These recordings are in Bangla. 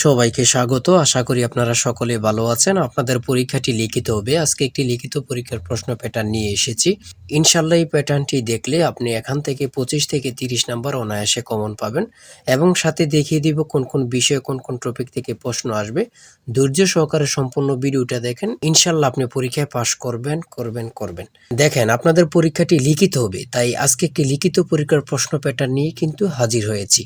সবাইকে স্বাগত। আশা করি আপনারা সকলে ভালো আছেন। আপনাদের পরীক্ষাটি লিখিত হবে। আজকে একটি লিখিত পরীক্ষার প্রশ্ন প্যাটার্ন নিয়ে এসেছি। ইনশাআল্লাহ এই প্যাটার্নটি দেখলে আপনি এখান থেকে 25 থেকে 30 নাম্বার অনায়াসে কমন পাবেন এবং সাথে দেখিয়ে দিব কোন কোন বিষয়ে কোন কোন টপিক থেকে প্রশ্ন আসবে। ধৈর্য সহকারে সম্পূর্ণ ভিডিওটা দেখেন। ইনশাআল্লাহ আপনি পরীক্ষায় পাস করবেন। দেখেন আপনাদের পরীক্ষাটি লিখিত হবে। তাই আজকে একটি লিখিত পরীক্ষার প্রশ্ন প্যাটার্ন নিয়ে কিন্তু হাজির হয়েছি।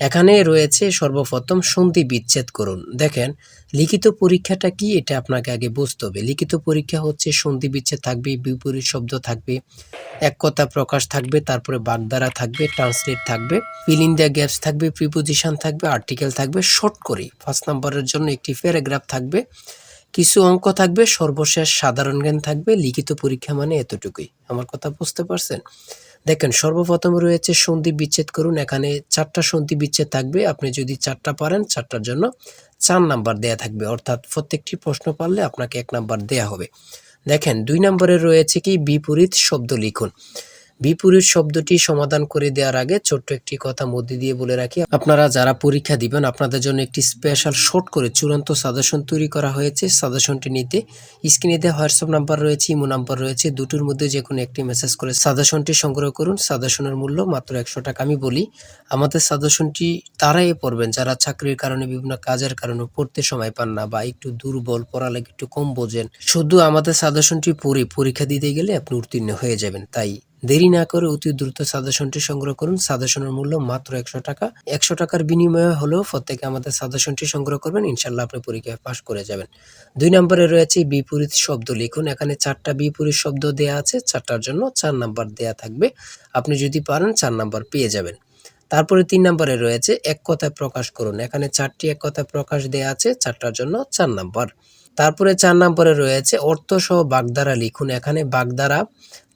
এখানে রয়েছে সর্বপ্রথম সন্ধি বিচ্ছেদ করুন। দেখেন লিখিত পরীক্ষাটা কি এটা আপনাকে আগে বুঝতে হবে। লিখিত পরীক্ষা হচ্ছে সন্ধি বিচ্ছেদ থাকবে, বিপরীত শব্দ থাকবে, এক কথা প্রকাশ থাকবে, তারপরে বাগধারা থাকবে, ট্রান্সলেট থাকবে, ফিল ইন দ্য গ্যাপস থাকবে, প্রিপোজিশন থাকবে, আর্টিকেল থাকবে। শর্ট করে 5 নম্বরের জন্য একটি প্যারাগ্রাফ থাকবে, কিছু অঙ্ক থাকবে, সর্বশেষ সাধারণ জ্ঞান থাকবে। লিখিত পরীক্ষা মানে এতটুকুই। আমার কথা বুঝতে পারছেন? দেখেন সর্বপ্রথম রয়েছে সন্ধি বিচ্ছেদ করুন। এখানে 4টা সন্ধি বিচ্ছেদ থাকবে। আপনি যদি 4টা পারেন 4টার জন্য 4 নাম্বার দেয়া থাকবে, অর্থাৎ প্রত্যেকটি প্রশ্ন পারলে আপনাকে 1 নাম্বার দেয়া হবে। দেখেন 2 নম্বরে রয়েছে কি বিপরীত শব্দ লিখুন। বিপরীত শব্দটি সমাধান করে দেওয়ার আগে ছোট্ট একটি কথা মধ্যে দিয়ে বলে রাখি, আপনারা যারা পরীক্ষা দিবেন আপনাদের জন্য একটি স্পেশাল শর্ট করে চূড়ান্ত সাজেশন তৈরি করা হয়েছে। সাজেশনটি নিতে স্ক্রিনে দেওয়া হোয়াটসঅ্যাপ নাম্বার রয়েছে, ইমো নাম্বার রয়েছে, দুটোর মধ্যে যে কোনো একটি মেসেজ করে সাজেশনটি সংগ্রহ করুন। সাজেশনের মূল্য মাত্র 100 টাকা। আমি বলি আমাদের সাজেশনটি তারাই পড়বেন যারা চাকরির কারণে, বিভিন্ন কাজের কারণে পড়তে সময় পান না বা একটু দুর্বল, পড়ালেখা একটু কম বোঝেন। শুধু আমাদের সাজেশনটি পড়ে পরীক্ষা দিতে গেলে আপনি উত্তীর্ণ হয়ে যাবেন। তাই দেরি না করে অতি দ্রুত সাজেশনটি সংগ্রহ করুন। সাজেশনের মূল্য মাত্র 100 টাকা। 100 টাকার বিনিময়ে হলেও প্রত্যেকে আমাদের সাজেশনটি সংগ্রহ করবেন। ইনশাআল্লাহ আপনি পরীক্ষায় পাস করে যাবেন। 2 নম্বরে রয়েছে বিপরীত শব্দ লিখুন। এখানে 4টা বিপরীত শব্দ দেয়া আছে। 4টার জন্য 4 নাম্বার দেয়া থাকবে। আপনি যদি পারেন 4 নাম্বার পেয়ে যাবেন। তারপরে 3 নম্বরে রয়েছে এক কথায় প্রকাশ করুন। এখানে 4টি এক কথায় প্রকাশ দেয়া আছে। 4টার জন্য 4 নাম্বার। তারপরে 4 নম্বরে রয়েছে অর্থসহ বাগধারা লিখুন। এখানে বাগধারা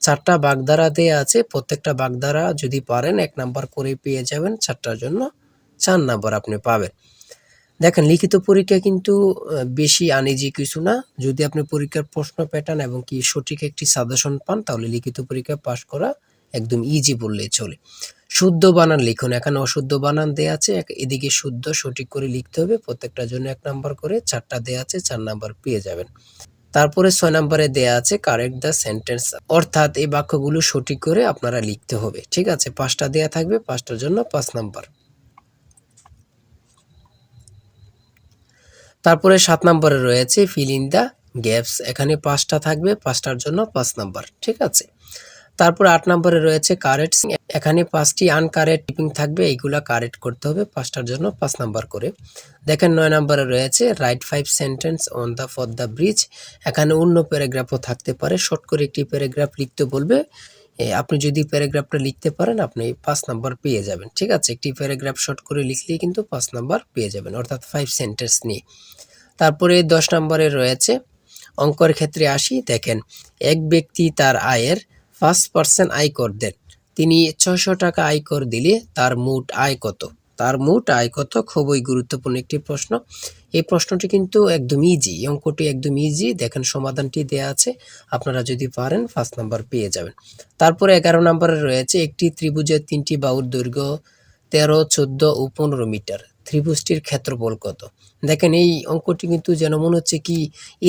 4টা বাগধারা দেয়া আছে। প্রত্যেকটা বাগধারা যদি পারেন 1 নাম্বার করে পেয়ে যাবেন। 4টার জন্য 4 নাম্বার আপনি পাবেন। দেখেন লিখিত পরীক্ষা কিন্তু বেশি আনইজি কিছু না। যদি আপনি পরীক্ষার প্রশ্ন প্যাটার্ন এবং কি সঠিক একটি সাজেশন পান তাহলে লিখিত পরীক্ষায় পাস করা একদম ইজি বললেই চলে। শুদ্ধ বানান লিখুন। এখানে অশুদ্ধ বানান দেয়া আছে। এদিকে শুদ্ধ সঠিক করে লিখতে হবে। প্রত্যেকটার জন্য 1 নাম্বার করে। 4টা দেয়া আছে, 4 নাম্বার পেয়ে যাবেন। তারপরে 6 নম্বরে দেয়া আছে কারেক্ট দ্য সেন্টেন্স, অর্থাৎ এই বাক্যগুলো সঠিক করে আপনারা লিখতে হবে। ঠিক আছে? 5টা দেয়া থাকবে, 5টার জন্য 5 নাম্বার। তারপরে 7 নম্বরে রয়েছে ফিল ইন দ্য গ্যাপস। এখানে 5টা থাকবে, 5টার জন্য 5 নাম্বার। ঠিক আছে? তারপরে 8 নম্বরে রয়েছে কারেক্ট। এখানে 5টি আনকারেক্ট টিপিং থাকবে, এইগুলা কারেক্ট করতে হবে। 5টার জন্য 5 নাম্বার করে। দেখেন 9 নম্বরে রয়েছে right 5 sentence on the for the bridge. এখানে অন্য প্যারাগ্রাফও থাকতে পারে। শর্ট করে একটি প্যারাগ্রাফ লিখতে বলবে। আপনি যদি প্যারাগ্রাফটা লিখতে পারেন আপনি 5 নাম্বার পেয়ে যাবেন। ঠিক আছে? একটি প্যারাগ্রাফ শর্ট করে লিখলেই কিন্তু 5 নাম্বার পেয়ে যাবেন, অর্থাৎ 5 সেন্টেন্স নিয়ে। তারপরে 10 নম্বরে রয়েছে অঙ্কের ক্ষেত্রে আসি। দেখেন এক ব্যক্তি তার আয়ের 5% আয়কর দেন। তিনি 600 টাকা আয়কর দিলে তার মোট আয় কত? তার মোট আয় কত? খুবই গুরুত্বপূর্ণ একটি প্রশ্ন। এই প্রশ্নটি কিন্তু একদম ইজি। এই অঙ্কটি একদম ইজি। দেখেন সমাধানটি দেয়া আছে। আপনারা যদি পারেন 5 নাম্বার পেয়ে যাবেন। তারপরে 11 নম্বরে রয়েছে একটি ত্রিভুজের 3টি বাহুর দৈর্ঘ্য 13, 14 ও 15 মিটার। ত্রিভুজটির ক্ষেত্রফল কত? দেখেন এই অঙ্কটি কিন্তু যেন মনে হচ্ছে কি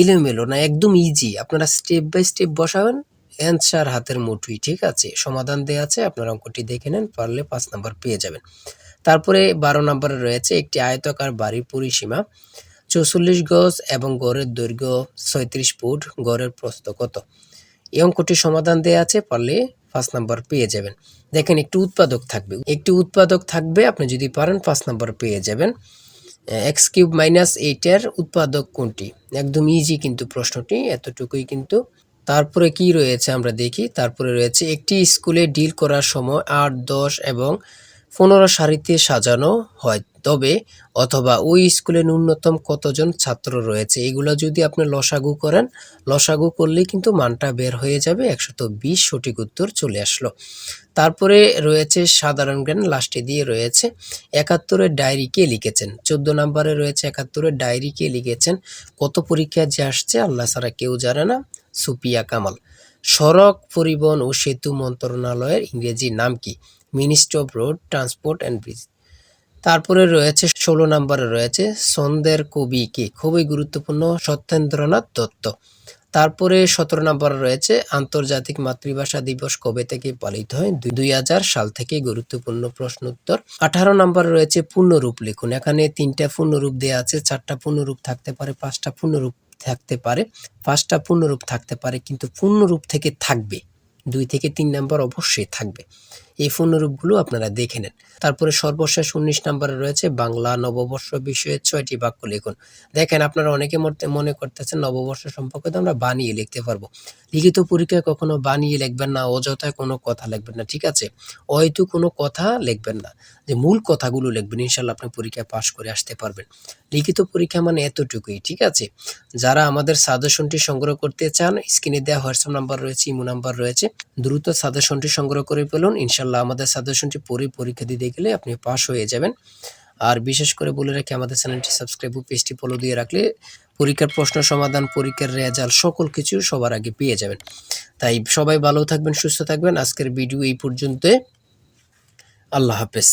এলোমেলো না, একদম ইজি। আপনারা স্টেপ বাই স্টেপ বসাবেন, অ্যান্সার হাতের মুঠোয়। ঠিক আছে? সমাধান দেয়া আছে, আপনারা অঙ্কটি দেখে নেন, পারলে 5 নাম্বার পেয়ে যাবেন। তারপরে 12 নম্বরে রয়েছে একটি আয়তাকার বাড়ির পরিসীমা 44 গজ এবং গড়ের দৈর্ঘ্য 36 ফুট, গড়ের প্রস্থ কত? এই অঙ্কটির সমাধান দেয়া আছে, পারলে 5 নাম্বার পেয়ে যাবেন। দেখেন একটি উৎপাদক থাকবে, আপনি যদি পারেন 5 নাম্বার পেয়ে যাবেন। x³ - 8 এর উৎপাদক কোনটি? একদম ইজি কিন্তু প্রশ্নটি, এতটুকুই কিন্তু। তারপরে কি রয়েছে আমরা দেখি। তারপরে রয়েছে একটি স্কুলে ডিল করার সময় 8, 10 এবং 15 সারিতে সাজানো হয়, তবে অথবা ওই স্কুলে ন্যূনতম কতজন ছাত্র রয়েছে? এগুলো যদি আপনি লসাগু করেন, লসাগু করলেই কিন্তু মানটা বের হয়ে যাবে। 120 সঠিক উত্তর চলে আসলো। তারপরে রয়েছে সাধারণ জ্ঞান, লাস্টে দিয়ে রয়েছে 71 ডায়েরি কে লিখেছেন। 14 নম্বরে রয়েছে 71 ডায়েরি কে লিখেছেন। কত পরীক্ষায় যে আসছে আল্লাহ ছাড়া কেউ জানে না। সুপিয়া কামাল। সড়ক পরিবহন ও সেতু মন্ত্রণালয়ের ইংরেজি নাম কি? Ministry of road transport and bridge. তারপরে রয়েছে ১৬ নম্বরে রয়েছে ছন্দের কবি কে? খুবই গুরুত্বপূর্ণ, সত্যেন্দ্রনাথ দত্ত। তারপরে ১৭ নম্বরে রয়েছে আন্তর্জাতিক মাতৃভাষা দিবস কবে থেকে পালিত হয়? ২০০০ সাল থেকে। গুরুত্বপূর্ণ প্রশ্ন উত্তর। ১৮ নম্বরে রয়েছে পূর্ণরূপ লিখুন। এখানে ৩টা পূর্ণরূপ দেয়া আছে, ৪টা পূর্ণরূপ থাকতে পারে, ৫টা পূর্ণরূপ থাকতে পারে, ৫টা পূর্ণরূপ থাকতে পারে, কিন্তু পূর্ণরূপ থেকে থাকবে ২ থেকে ৩ নাম্বার অবশ্যই থাকবে। এই পূর্ণরূপগুলো আপনারা দেখে নেন। তারপরে সর্বশেষ ১৯ নম্বরে রয়েছে বাংলা নববর্ষ বিষয়ে ৬টি বাক্য লিখুন। দেখেন, আপনারা অনেকে মনে করতেছেন নববর্ষ সম্পর্কে তো আমরা বানিয়ে লিখতে পারবো। লিখিত পরীক্ষায় কখনো বানিয়ে লিখবেন না, অযথায় কোনো কথা লিখবেন না, ঠিক আছে? হয়তো কোনো কথা লিখবেন না, যে মূল কথাগুলো লিখবেন, ইনশাল্লাহ আপনি পরীক্ষায় পাশ করে আসতে পারবেন। লিখিত পরীক্ষা মানে এতটুকুই, ঠিক আছে? যারা আমাদের সাজেশনটি সংগ্রহ করতে চান, স্ক্রিনে দেওয়া হোয়াটসঅ্যাপ নাম্বার রয়েছে, ইমো নাম্বার রয়েছে, দ্রুত সাজেশনটি সংগ্রহ করে ফেলুন। ইনশাল্লাহ আমাদের সাজেশনটি পড়ে পরীক্ষা দিতে গেলে আপনি পাশ হয়ে যাবেন। আর বিশেষ করে বলে রাখি, আমাদের চ্যানেলটি সাবস্ক্রাইব ও পেজটি ফলো দিয়ে রাখলে পরীক্ষার প্রশ্ন সমাধান, পরীক্ষার রেজাল্ট সকল কিছু সবার আগে পেয়ে যাবেন। তাই সবাই ভালো থাকবেন, সুস্থ থাকবেন। আজকের ভিডিও এই পর্যন্ত। আল্লাহ হাফেজ।